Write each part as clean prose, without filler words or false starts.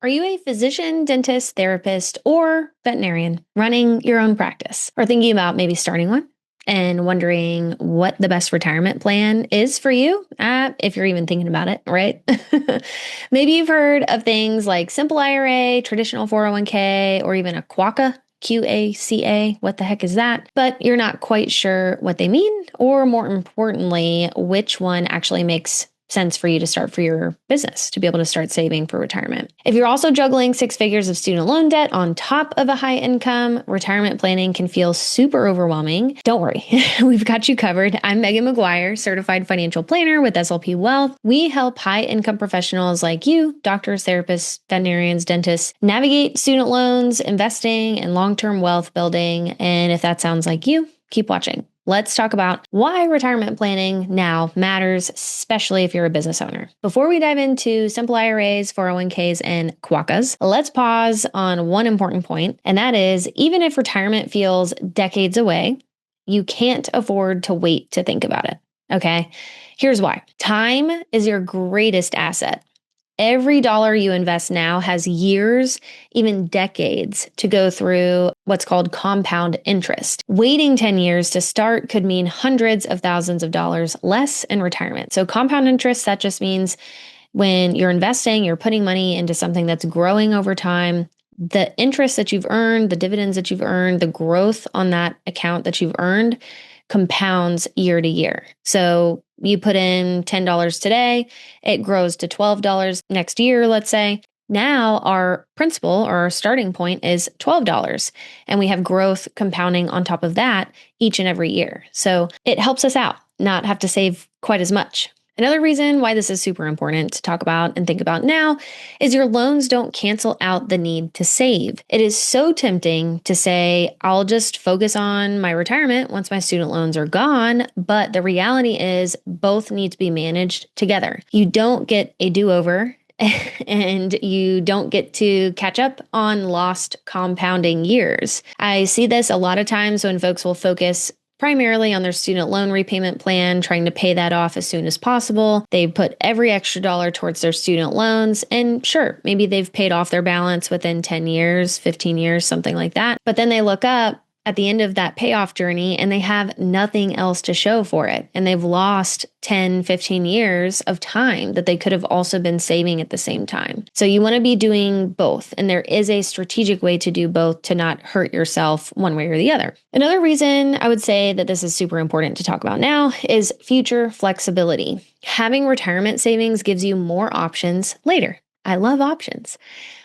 Are you a physician, dentist, therapist, or veterinarian running your own practice or thinking about maybe starting one and wondering what the best retirement plan is for you? If you're even thinking about it, right? Maybe you've heard of things like Simple IRA, traditional 401k, or even a QACA. QACA, what the heck is that? But you're not quite sure what they mean, or more importantly, which one actually makes sense for you to start for your business to be able to start saving for retirement. If you're also juggling 6 figures of student loan debt on top of a high income, retirement planning can feel super overwhelming. Don't worry, we've got you covered. I'm Meagan McGuire, certified financial planner with SLP Wealth. We help high income professionals like you, doctors, therapists, veterinarians, dentists, navigate student loans, investing, and long-term wealth building. And if that sounds like you, keep watching. Let's talk about why retirement planning now matters, especially if you're a business owner. Before we dive into simple IRAs, 401ks, and QACAs, let's pause on one important point, and that is even if retirement feels decades away, you can't afford to wait to think about it. Okay? Here's why. Time is your greatest asset. Every dollar you invest now has years, even decades, to go through what's called compound interest. Waiting 10 years to start could mean hundreds of thousands of dollars less in retirement. So compound interest, that just means when you're investing, you're putting money into something that's growing over time. The interest that you've earned, the dividends that you've earned, the growth on that account that you've earned compounds year to year. So you put in $10 today, it grows to $12 next year, let's say. Now our principal or our starting point is $12, and we have growth compounding on top of that each and every year. So it helps us out, not have to save quite as much. Another reason why this is super important to talk about and think about now is your loans don't cancel out the need to save. It is so tempting to say, I'll just focus on my retirement once my student loans are gone. But the reality is both need to be managed together. You don't get a do-over and you don't get to catch up on lost compounding years. I see this a lot of times when folks will focus primarily on their student loan repayment plan, trying to pay that off as soon as possible. They put every extra dollar towards their student loans. And sure, maybe they've paid off their balance within 10 years, 15 years, something like that. But then they look up at the end of that payoff journey and they have nothing else to show for it. And they've lost 10, 15 years of time that they could have also been saving at the same time. So you want to be doing both. And there is a strategic way to do both to not hurt yourself one way or the other. Another reason I would say that this is super important to talk about now is future flexibility. Having retirement savings gives you more options later. I love options.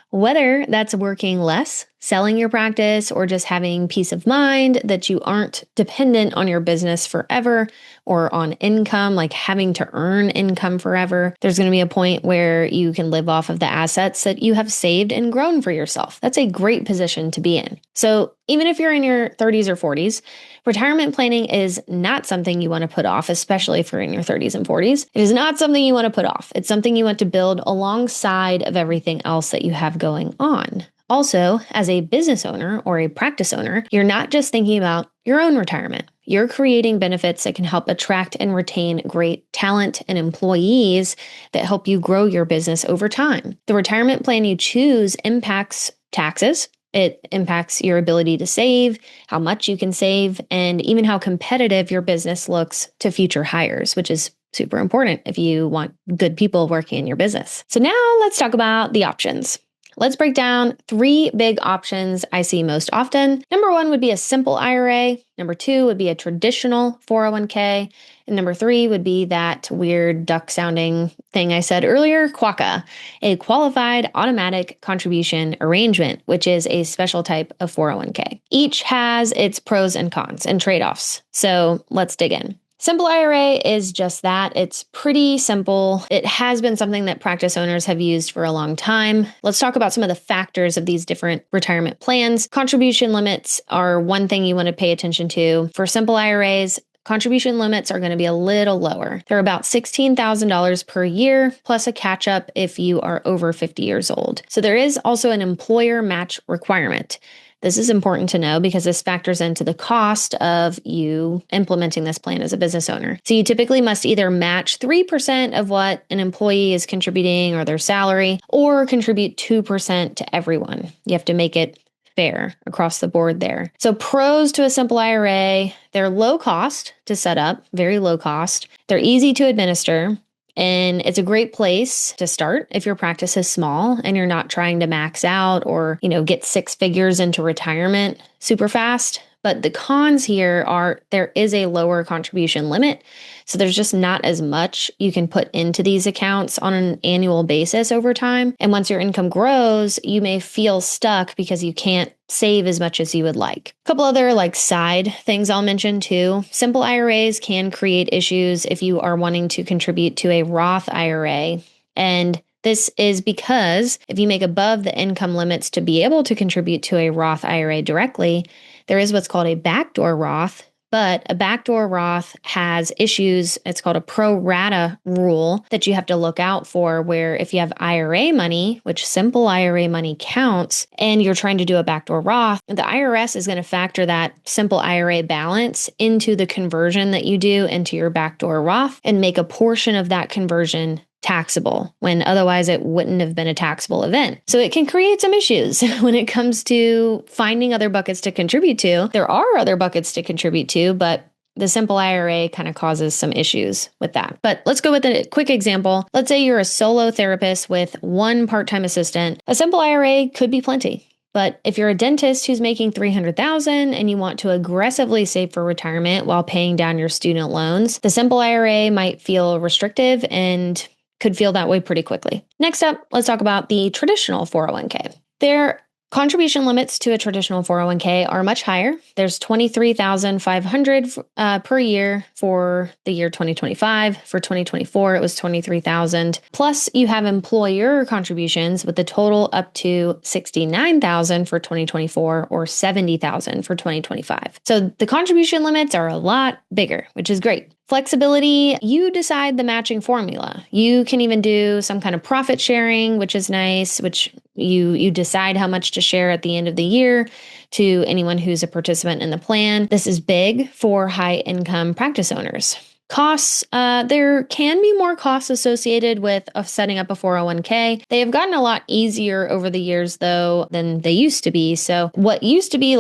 Whether that's working less, selling your practice, or just having peace of mind that you aren't dependent on your business forever or on income, like having to earn income forever. There's going to be a point where you can live off of the assets that you have saved and grown for yourself. That's a great position to be in. So even if you're in your 30s or 40s, retirement planning is not something you want to put off, especially if you're in your 30s and 40s. It is not something you want to put off. It's something you want to build alongside of everything else that you have going on. Also, as a business owner or a practice owner, you're not just thinking about your own retirement. You're creating benefits that can help attract and retain great talent and employees that help you grow your business over time. The retirement plan you choose impacts taxes. It impacts your ability to save, how much you can save, and even how competitive your business looks to future hires, which is super important if you want good people working in your business. So now let's talk about the options. Let's break down 3 big options I see most often. Number 1 would be a simple IRA. Number 2 would be a traditional 401k. And number 3 would be that weird duck sounding thing I said earlier, QACA, a qualified automatic contribution arrangement, which is a special type of 401k. Each has its pros and cons and trade-offs. So let's dig in. Simple IRA is just that. It's pretty simple. It has been something that practice owners have used for a long time. Let's talk about some of the factors of these different retirement plans. Contribution limits are one thing you want to pay attention to. For simple IRAs, contribution limits are going to be a little lower. They're about $16,000 per year, plus a catch up if you are over 50 years old. So there is also an employer match requirement. This is important to know because this factors into the cost of you implementing this plan as a business owner. So you typically must either match 3% of what an employee is contributing or their salary, or contribute 2% to everyone. You have to make it fair across the board there. So pros to a simple IRA, they're low cost to set up, very low cost. They're easy to administer. And it's a great place to start if your practice is small and you're not trying to max out or, get 6 figures into retirement super fast. But the cons here are there is a lower contribution limit. So there's just not as much you can put into these accounts on an annual basis over time. And once your income grows, you may feel stuck because you can't save as much as you would like. A couple other side things I'll mention too. Simple IRAs can create issues if you are wanting to contribute to a Roth IRA. And this is because if you make above the income limits to be able to contribute to a Roth IRA directly, there is what's called a backdoor Roth, but a backdoor Roth has issues. It's called a pro rata rule that you have to look out for, where if you have IRA money, which simple IRA money counts, and you're trying to do a backdoor Roth, the IRS is going to factor that simple IRA balance into the conversion that you do into your backdoor Roth and make a portion of that conversion taxable when otherwise it wouldn't have been a taxable event. So it can create some issues when it comes to finding other buckets to contribute to. There are other buckets to contribute to, but the simple IRA kind of causes some issues with that. But let's go with a quick example. Let's say you're a solo therapist with one part-time assistant. A simple IRA could be plenty. But if you're a dentist who's making $300,000 and you want to aggressively save for retirement while paying down your student loans, the simple IRA might feel restrictive and could feel that way pretty quickly. Next up, let's talk about the traditional 401k. Their contribution limits to a traditional 401k are much higher. There's $23,500 per year for the year 2025. For 2024, it was $23,000. Plus, you have employer contributions with a total up to $69,000 for 2024 or $70,000 for 2025. So the contribution limits are a lot bigger, which is great. Flexibility, you decide the matching formula. You can even do some kind of profit sharing, which is nice, which you decide how much to share at the end of the year to anyone who's a participant in the plan. This is big for high income practice owners. Costs, there can be more costs associated with setting up a 401k. They have gotten a lot easier over the years, though, than they used to be. So what used to be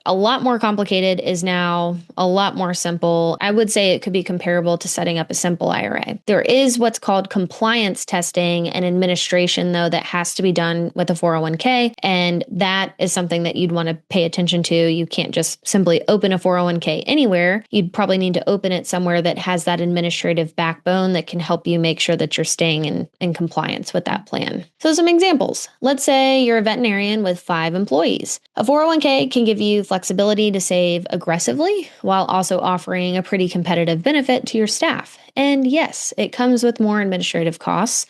a lot more complicated is now a lot more simple. I would say it could be comparable to setting up a simple IRA. There is what's called compliance testing and administration, though, that has to be done with a 401k. And that is something that you'd want to pay attention to. You can't just simply open a 401k anywhere. You'd probably need to open it somewhere that has that administrative backbone that can help you make sure that you're staying in compliance with that plan. So some examples. Let's say you're a veterinarian with 5 employees. A 401k can give you flexibility to save aggressively while also offering a pretty competitive benefit to your staff. And yes, it comes with more administrative costs,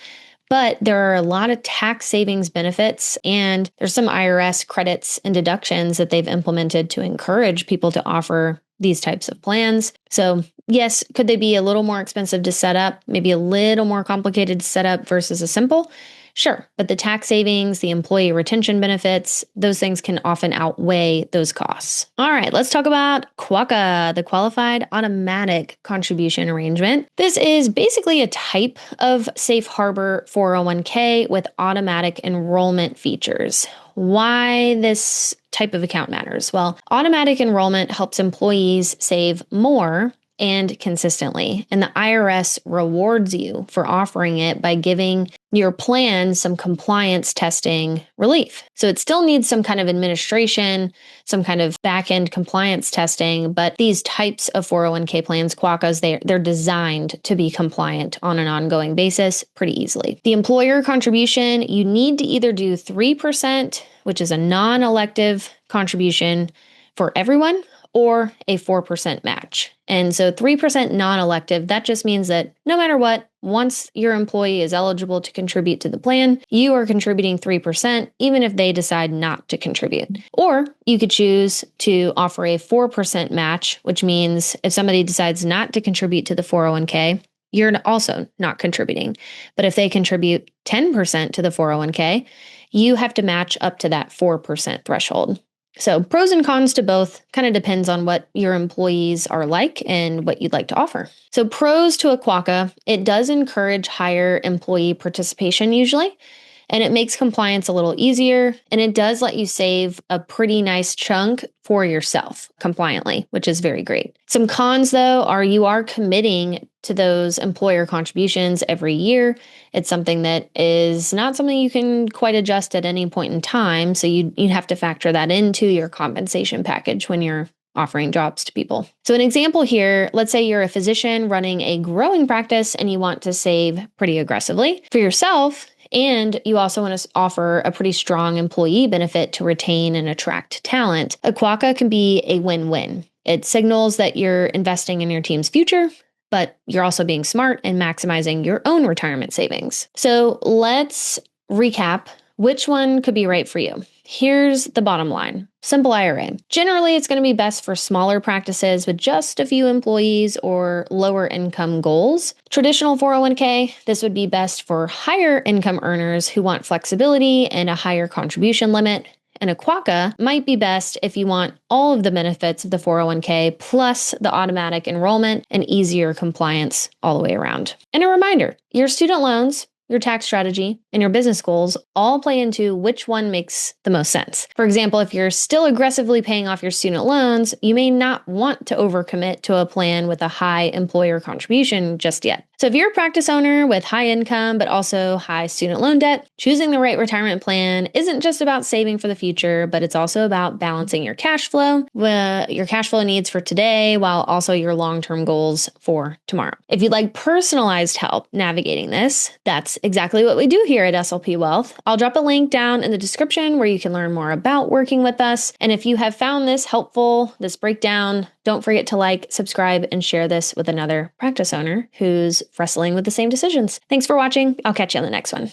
but there are a lot of tax savings benefits, and there's some IRS credits and deductions that they've implemented to encourage people to offer these types of plans. So yes, could they be a little more expensive to set up, maybe a little more complicated to set up versus a simple? Sure, but the tax savings, the employee retention benefits, those things can often outweigh those costs. All right, let's talk about QACA, the Qualified Automatic Contribution Arrangement. This is basically a type of safe harbor 401k with automatic enrollment features. Why this type of account matters? Well, automatic enrollment helps employees save more and consistently. And the IRS rewards you for offering it by giving your plan some compliance testing relief. So it still needs some kind of administration, some kind of back-end compliance testing, but these types of 401k plans, QACAs, they're designed to be compliant on an ongoing basis pretty easily. The employer contribution, you need to either do 3%, which is a non-elective contribution for everyone, or a 4% match. And so 3% non-elective, that just means that no matter what, once your employee is eligible to contribute to the plan, you are contributing 3%, even if they decide not to contribute. Or you could choose to offer a 4% match, which means if somebody decides not to contribute to the 401k, you're also not contributing. But if they contribute 10% to the 401k, you have to match up to that 4% threshold. So pros and cons to both, kind of depends on what your employees are like and what you'd like to offer. So pros to a QACA, it does encourage higher employee participation usually, and it makes compliance a little easier, and it does let you save a pretty nice chunk for yourself compliantly, which is very great. Some cons though are you are committing to those employer contributions every year. It's something that is not something you can quite adjust at any point in time, so you'd have to factor that into your compensation package when you're offering jobs to people. So an example here, let's say you're a physician running a growing practice and you want to save pretty aggressively for yourself, and you also want to offer a pretty strong employee benefit to retain and attract talent. A QACA can be a win-win. It signals that you're investing in your team's future, but you're also being smart and maximizing your own retirement savings. So let's recap which one could be right for you. Here's the bottom line. Simple IRA. Generally, it's going to be best for smaller practices with just a few employees or lower income goals. Traditional 401k, this would be best for higher income earners who want flexibility and a higher contribution limit. And a QACA might be best if you want all of the benefits of the 401k plus the automatic enrollment and easier compliance all the way around. And a reminder, your student loans, your tax strategy, and your business goals all play into which one makes the most sense. For example, if you're still aggressively paying off your student loans, you may not want to overcommit to a plan with a high employer contribution just yet. So if you're a practice owner with high income, but also high student loan debt, choosing the right retirement plan isn't just about saving for the future, but it's also about balancing your cash flow needs for today, while also your long-term goals for tomorrow. If you'd like personalized help navigating this, that's exactly what we do here at SLP Wealth. I'll drop a link down in the description where you can learn more about working with us. And if you have found this helpful, this breakdown, don't forget to like, subscribe, and share this with another practice owner who's wrestling with the same decisions. Thanks for watching. I'll catch you on the next one.